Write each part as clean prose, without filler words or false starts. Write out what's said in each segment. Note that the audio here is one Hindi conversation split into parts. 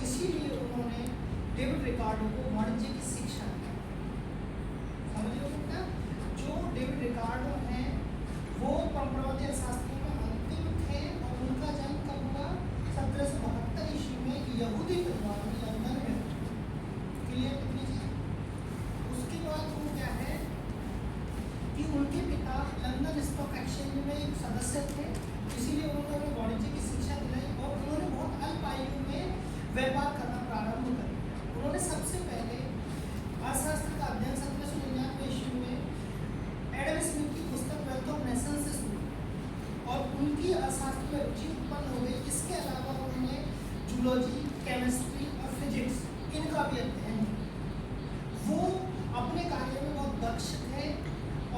इसीलिए उन्होंने डेविड रिकार्डो को वाणिज्य की शिक्षा दी। समझ लो क्या, जो डेविड रिकार्डो हैं वो परंपरावादी अर्थशास्त्रियों में अंतिम थे और उनका जन्म कब हुआ? 1772 ईस्वी में एक यहूदी परिवार में लंदन में। क्लियर कितनी चीज? उसके बाद वो क्या है कि उनके पिता लंदन स्टॉक एक्सचेंज में एक सदस्य थे, इसीलिए उन्होंने वाणिज्य की शिक्षा दिलाई और उन्होंने बहुत अल्प आयु में व्यापार करना प्रारंभ कर दिया। उन्होंने सबसे पहले अर्थशास्त्र का अध्ययन 1799 ईस्वी में एडम स्मिथ की पुस्तक वेल्थ ऑफ नेशन से शुरू और उनकी अर्थशास्त्र में रुचि उत्पन्न हो गई। इसके अलावा उन्होंने जूलॉजी, केमिस्ट्री और फिजिक्स इनका भी अध्ययन किया। वो अपने कार्य में बहुत दक्ष थे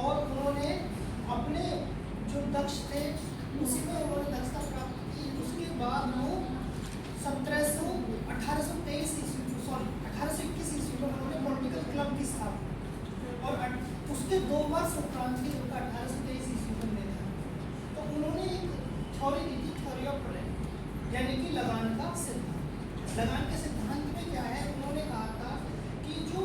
और उन्होंने अपने जो दक्ष थे उसी में उन्होंने दक्षता प्राप्त की। उसके बाद वो 1821 ईस्वी में उन्होंने पॉलिटिकल क्लब की स्थापना और उसके 2 वर्ष उपरांत ही उनका 1823 ईस्वी में निधन। तो उन्होंने एक थ्योरी दी थी, थ्योरी ऑफ प्रोडक्ट, यानी कि लगान का सिद्धांत। लगान के सिद्धांत में क्या है, उन्होंने कहा था कि जो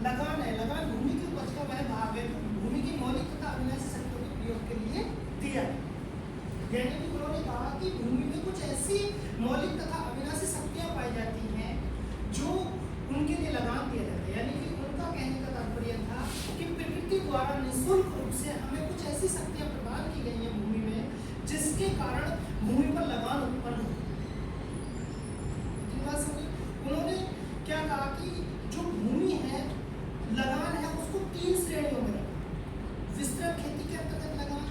लगान है, लगान भूमि की उपज का वह भाग है जो भूमि की मौलिक तथा अविनाशी शक्तियों के प्रयोग के लिए दिया है। यानी कि उन्होंने कहा कि भूमि में कुछ ऐसी मौलिक तथा अविनाशी शक्तियां पाई जाती हैं जो उनके लिए लगान दिया जाता है। यानी कि उनका कहने का तात्पर्य था कि प्रकृति द्वारा निःशुल्क रूप से हमें कुछ ऐसी शक्तियां प्रदान की गई हैं भूमि में जिसके कारण भूमि पर लगान उत्पन्न हो। उन्होंने क्या कहा कि जो भूमि है, लगान है, उसको 3 श्रेणियों में रखा। विस्तृत खेती के अंतर्गत लगान,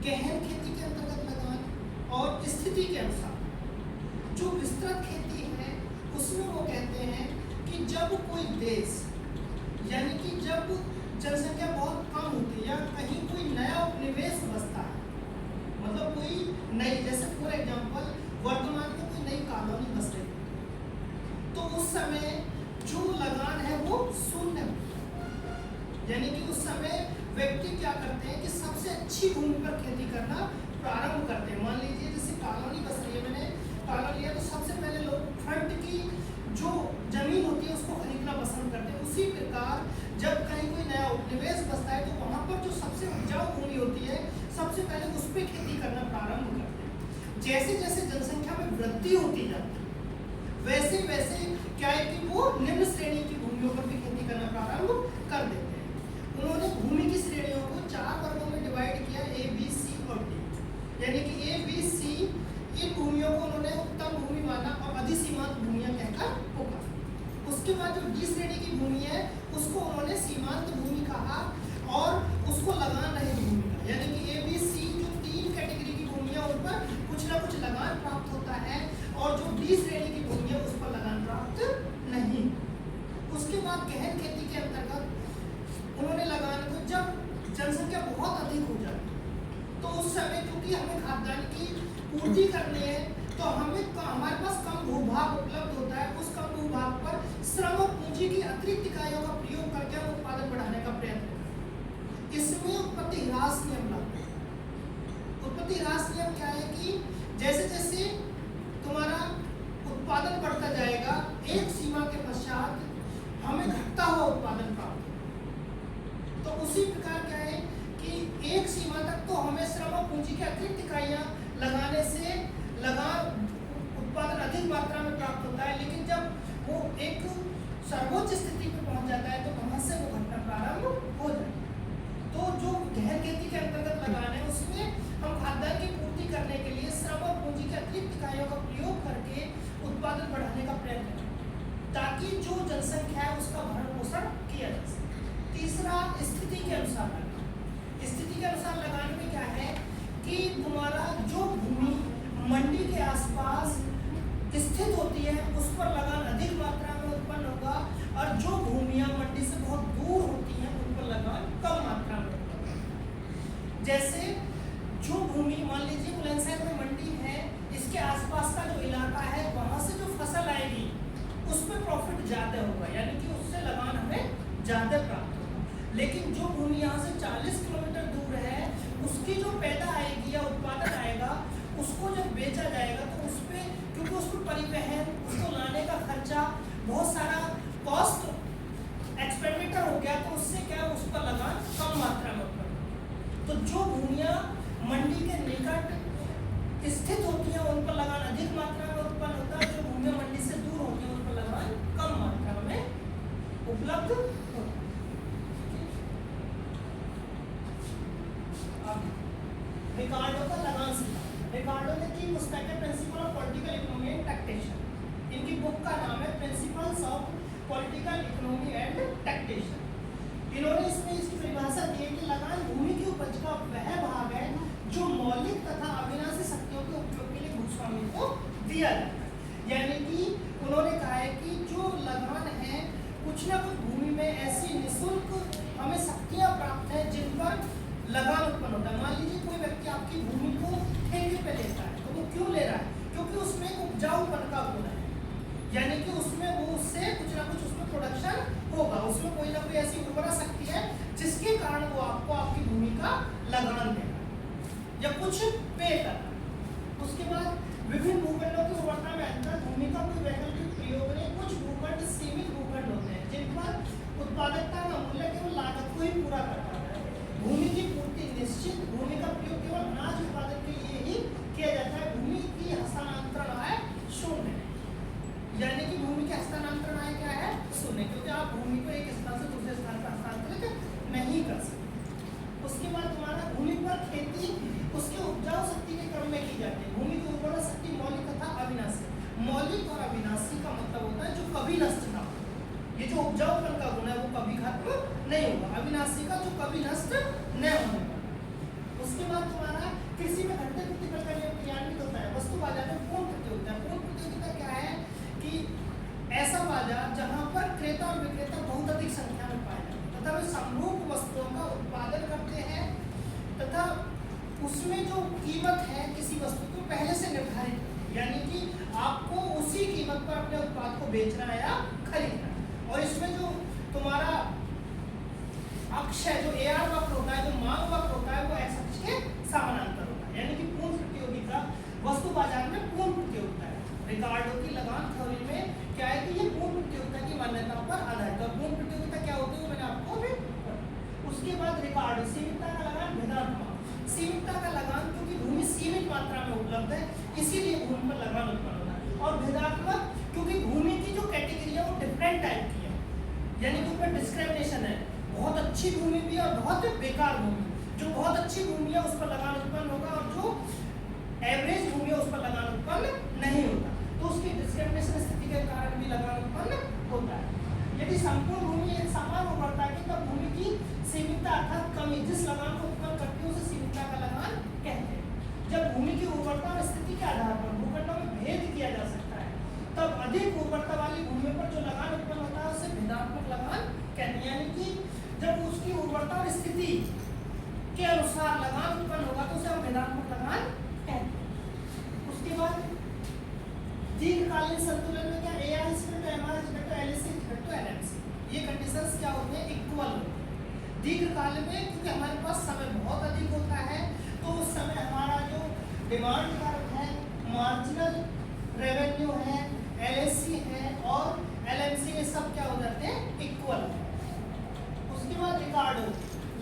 गहन खेती के अंतर्गत लगान और स्थिति के अनुसार। जो विस्तृत खेती है उसमें वो कहते हैं कि जब कोई देश, यानी कि जब जनसंख्या बहुत कम होती है या कहीं कोई नया उपनिवेश बसता है, मतलब कोई नई, जैसे फॉर एग्जांपल वर्तमान में कोई नई कॉलोनी बस रही है, तो उस समय जो लगान है वो शून्य, यानी कि उस समय व्यक्ति क्या करते हैं कि सबसे अच्छी भूमि पर खेती करना प्रारंभ करते हैं। मान लीजिए जैसे कॉलोनी बस रही है, मैंने कॉलोनी लिया तो सबसे पहले लोग फ्रंट की जो जमीन होती है उसको खरीदना पसंद करते हैं। उसी प्रकार जब कहीं कोई नया उपनिवेश बसता है तो वहाँ पर जो सबसे उपजाऊ भूमि होती है सबसे पहले उस पर खेती करना प्रारंभ करते हैं। जैसे जैसे जनसंख्या में वृद्धि होती जाती है वैसे वैसे क्या है कि वो निम्न श्रेणी की भूमियों पर भी खेती करना प्रारंभ कर देते हैं। उन्होंने भूमि की श्रेणियों को 4 वर्गों में डिवाइड किया, ए, बी, सी और डी। यानी कि ए, बी, सी इन भूमियों को उन्होंने उत्तम भूमि माना और अधिसीमांत भूमियां कहकर पुकारा। उसके बाद जो डी श्रेणी की भूमि है उसको उन्होंने सीमांत भूमि कहा और उसको लगान रहित भूमि कहा। यानी कि ए, बी, सी जो 3 कैटेगरी की भूमियां उन पर कुछ ना कुछ लगान प्राप्त होता है और जो डी श्रेणी की भूमि है उस पर लगान प्राप्त नहीं। उसके बाद गहन खेती के अंतर्गत उन्होंने लगान को, जब जनसंख्या बहुत अधिक हो जाती तो उस समय क्योंकि हमें खाद्यान्न की पूर्ति करनी है तो हमारे पास कम भूभाग उपलब्ध होता है, उस कम भूभाग पर श्रम और पूंजी की अतिरिक्त इकाइयों का प्रयोग करके हम उत्पादन बढ़ाने का प्रयत्न करते। इसमें उत्पत्ति ह्रास नियम लागू। उत्पत्ति ह्रास नियम क्या है कि जैसे जैसे तुम्हारा उत्पादन बढ़ता जाएगा एक सीमा के पश्चात हमें घटता हुआ उत्पादन प्राप्त होगा। तो उसी प्रकार क्या है कि एक सीमा तक तो हमें श्रम और पूंजी की अतिरिक्त इकाइयां लगाने से लगान उत्पादन अधिक मात्रा में प्राप्त होता है, लेकिन जब वो एक सर्वोच्च स्थिति पर पहुंच जाता है तो वहां से वो घटना प्रारंभ हो जाता है। तो जो गहन खेती के अंतर्गत लगान है उसमें हम खाद्यान्न की पूर्ति करने के लिए श्रम और पूंजी की अतिरिक्त इकाइयों का प्रयोग करके उत्पादन बढ़ाने का प्रयत्न करें ताकि जो जनसंख्या है उसका भरण पोषण किया जा सके। तीसरा, स्थिति के अनुसार लगान। स्थिति के अनुसार लगान में क्या है कि तुम्हारा जो भूमि मंडी के आसपास स्थित होती है उस पर लगान अधिक मात्रा में उत्पन्न होगा और जो भूमियां मंडी से बहुत दूर होती हैं उन पर लगान कम मात्रा में उत्पन्न होगा। जैसे जो भूमि, मान लीजिए बुलंदशहर में मंडी है, इसके आसपास का जो इलाका है वहां से जो फसल आएगी उस पर प्रॉफिट ज्यादा होगा, यानी कि उससे लगान हमें ज्यादा प्राप्त होगा। लेकिन जो भूमि यहाँ से 40 किलोमीटर दूर है उसकी जो पैदा आएगी या उत्पादन आएगा उसको जब बेचा जाएगा तो उस पर, क्योंकि उसको परिवहन, उसको लाने का खर्चा, बहुत सारा कॉस्ट एक्सपेंडिचर हो गया, तो उससे क्या उस पर लगान कम मात्रा में उत्पन्न। तो जो भूमियाँ मंडी के निकट स्थित होती हैं उन पर लगान अधिक मात्रा में उत्पन्न होता है, जो भूमियाँ मंडी से दूर होती हैं उन पर लगान कम मात्रा में उपलब्ध होता है। रिकार्डो का लगान सिद्धांत। रिकार्डो ने की पुस्तक है principle of political economy and taxation. इनकी बुक का नाम है principles of political economy and taxation. इन्होंने इसमें इसकी परिभाषा दी है कि लगान भूमि की उपज का वह भाग है जो मौलिक तथा अविनाशी शक्तियों के उपयोग के लिए भूस्वामी को दिया जाता है। यानी कि उन्होंने कहा है कि जो लगान है, कुछ ना कुछ भूमि में ऐसी निःशुल्क हमें शक्तियां प्राप्त है जिन पर लगान उत्पन्न होता है। मान लीजिए कोई व्यक्ति आपकी भूमि को ठेके पे लेता है, तो वो क्यों ले रहा है? क्योंकि उसमें उपजाऊपन का गुण है, यानी कि उसमें वो उससे कुछ ना कुछ उसमें प्रोडक्शन होगा, उसमें कोई ना कोई ऐसी उर्वरा शक्ति है जिसके कारण वो आपको आपकी भूमि का लगान देगा या कुछ पे करना। उसके बाद विभिन्न भूखंडों की उर्वरता में अंतर, भूमि का कोई वैकल्पिक प्रयोग नहीं। कुछ भूखंड सीमित भूखंड होते हैं जिन पर उत्पादकता का मूल्य केवल लागत को ही पूरा करता है। भूमि की पूर्ति निश्चित, भूमि का प्रयोग केवल अनाज उत्पादन के लिए ही किया जाता है। भूमि की हस्तांतरण आय शून्य, यानी कि भूमि के हस्तांतरण आय क्या है? शून्य, क्योंकि आप भूमि को एक स्थान से दूसरे स्थान पर हस्तांतरित नहीं कर सकते। उसके बाद तुम्हारा भूमि पर खेती उसके उपजाऊ शक्ति के क्रम में की जाती है। भूमि की उर्वरा शक्ति मौलिक तथा अविनाशी। मौलिक और अविनाशी का मतलब होता है जो कभी नष्ट ना हो। ये जो उपजाऊपन का गुण है वो कभी खत्म नहीं होगा। अविनाशी का जो कभी नष्ट न होने वाला। उसके बाद तुम्हारा कृषि में घंटे प्रतिफल का नियम क्रियान्वित होता है। वस्तु बाजार में पूर्ण प्रतियोगिता। पूर्ण प्रतियोगिता क्या है कि ऐसा बाजार जहां पर क्रेता और विक्रेता बहुत अधिक संख्या में पाए जाते हैं तथा वे समरूप वस्तुओं का उत्पादन करते हैं तथा उसमें जो कीमत है किसी वस्तु की पहले से निर्धारित है, यानी कि आपको उसी कीमत पर अपने उत्पाद को बेचना है या खरीदना है। और इसमें जो तुम्हारा अक्ष है, जो AR वक्र होता है, जो मांग वक्र होता है, वो एक्स अक्ष के समानांतर होता है, यानी कि पूर्ण प्रतियोगिता वस्तु बाजार में पूर्ण प्रतियोगिता है। रिकार्डो की लगान थ्योरी में क्या है कि ये पूर्ण प्रतियोगिता की मान्यता पर आधारित है। पूर्ण प्रतियोगिता क्या होती है मैंने आपको भी। उसके बाद रिकार्डो सीमितता का लगान, भेदात्मक। सीमितता का लगान क्योंकि भूमि सीमित मात्रा में उपलब्ध है इसीलिए भूमि पर लगान उत्पन्न होता है। और भेदात्मक क्योंकि भूमि की जो कैटेगरी है वो डिफरेंट टाइप की है, यानी कि ऊपर डिस्क्रिमिनेशन है। बहुत अच्छी भूमि भी है और बहुत बेकार भूमि। जो बहुत अच्छी भूमि है उस पर लगान उत्पन्न होगा और जो एवरेज भूमि है उस पर लगान उत्पन्न नहीं होता, तो उसकी डिस्क्रिमिनेशन स्थिति के कारण भी लगान उत्पन्न होता है। यदि संपूर्ण भूमि एक समान उर्वरता की तब भूमि की सीमितता अर्थात कमी जिस लगान को उत्पन्न करती है उसे सीमितता का लगान कहते हैं। जब भूमि की उर्वरता और स्थिति के आधार पर भूखंडों में भेद किया जा सकता है तब अधिक उर्वरता वाली भूमि पर जो लगान उत्पन्न होता है उसे भेदात्मक लगान कहते हैं, यानी कि जब उसकी उर्वरता और स्थिति के अनुसार लगान उत्पन्न होगा तो उसे हम भेदात्मक लगान कहते हैं। उसके बाद दीर्घकालीन संतुलन में क्या AR LAC LMC, ये कंडीशंस क्या होते हैं? इक्वल होते हैं। दीर्घकाल में क्योंकि हमारे पास समय बहुत अधिक होता है तो उस समय हमारा जो डिमांड कर्व है, मार्जिनल रेवेन्यू है, LAC है और LMC ये सब क्या हो जाते हैं? इक्वल। उसके बाद रिकार्डो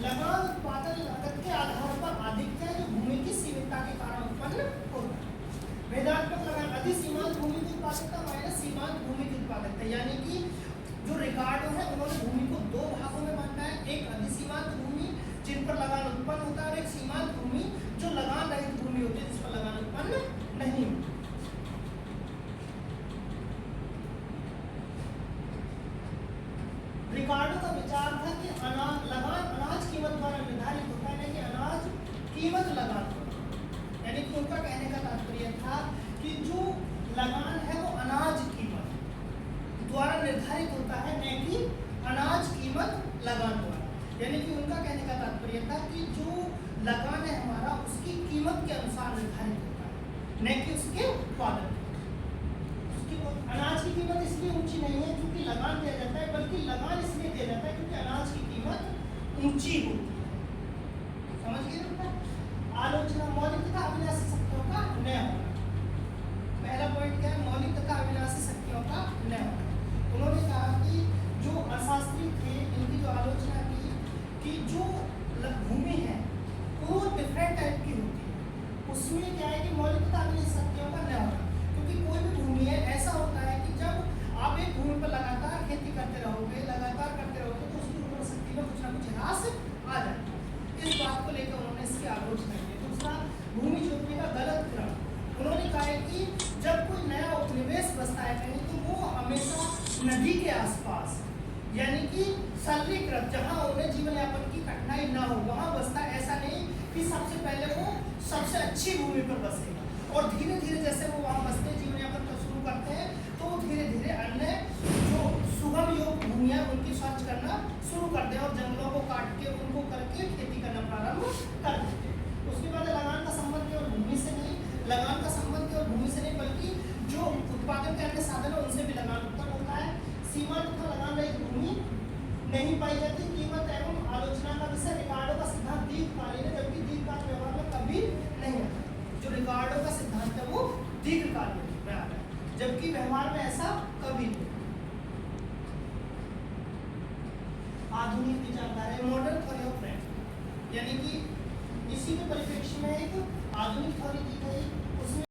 लगान उत्पादन लागत के आधार पर अधिक है जो भूमि की सीमितता के कारण उत्पन्न होता है। भेदात्मक लगान अधिसीमांत भूमि की उत्पादकता माइनस सीमांत भूमि की उत्पादकता, यानी कि जो रिकार्डो है उन्होंने भूमि को दो भागों में बांटा है। एक अधिसीमांत भूमि जिन पर लगान उत्पन्न होता है और एक सीमांत भूमि जो लगान रहित भूमि होती है जिस पर लगान उत्पन्न नहीं होता। रिकार्डो का विचार था कि लगान अनाज कीमत द्वारा निर्धारित होता है, कि अनाज कीमत लगान, यानी कि उनका कहने का तात्पर्य था कि जो लगान है वो अनाज कीमत द्वारा निर्धारित होता है, न कि अनाज कीमत लगान द्वारा। यानी कि उनका कहने का तात्पर्य था कि जो लगान है हमारा उसकी कीमत के अनुसार निर्धारित होता है, न कि उसके उत्पादन। अनाज की कीमत इसलिए ऊंची नहीं है क्योंकि लगान दिया जाता है, बल्कि लगान इसलिए दिया जाता है क्योंकि अनाज की कीमत ऊंची होती है। समझ गए? आलोचना मौलिक तथा अविनाशी शक्तियों का न होना। पहला पॉइंट क्या है? मौलिक तथा अविनाशी शक्तियों का न होना। उन्होंने कहा कि जो अशास्त्री थे इनकी जो आलोचना की कि जो भूमि है वो डिफरेंट टाइप की होती है, उसमें क्या है कि मौलिक तथा अविनाशी शक्तियों का न होना। क्योंकि कोई भी भूमि है ऐसा होता है कि जब आप एक भूमि पर लगातार खेती करते रहोगे, लगातार करते रहोगे, तो उसकी उर्वरा शक्ति में कुछ ना कुछ ह्रास आ जाता है। इस बात को लेकर उन्होंने इसकी आलोचना की। दूसरा, भूमि जोतने का गलत क्रम। उन्होंने कहा है कि जब कोई नया उपनिवेश बसता है कहीं, तो वो हमेशा नदी के आसपास, यानी कि सरलीकृत, जहाँ उन्हें जीवन यापन की कठिनाई ना हो, वहाँ बसता है। ऐसा नहीं कि सबसे पहले वो सबसे अच्छी भूमि पर बसेगा और धीरे धीरे जैसे वो वहाँ बसते जीवन यापन कर शुरू करते हैं, तो वो धीरे धीरे अन्य जो सुगम योग्य भूमियाँ उनकी सर्च करना शुरू करते हैं और जंगलों को काट के उनको करके खेती करना प्रारंभ कर देते हैं। उसके बाद लगान का संबंध केवल भूमि से नहीं, लगान का संबंध केवल भूमि से नहीं बल्कि जो उत्पादन के अन्य साधन है उनसे भी लगान उत्पन्न होता है। सीमा तथा लगान रहित भूमि नहीं पाई जाती। कीमत एवं आलोचना का विषय रिकार्डो का सिद्धांत दीर्घकालीन है, जबकि दीर्घकाल व्यवहार में कभी नहीं आता। जो रिकार्डो का सिद्धांत है वो दीर्घकालीन में आता है, जबकि व्यवहार में ऐसा कभी नहीं। आधुनिक विचारधारा, मॉडर्न थ्योरी ऑफ ट्रेड, यानी कि इसी के परिप्रेक्ष्य में एक आधुनिक थ्योरी दी गई। उसमें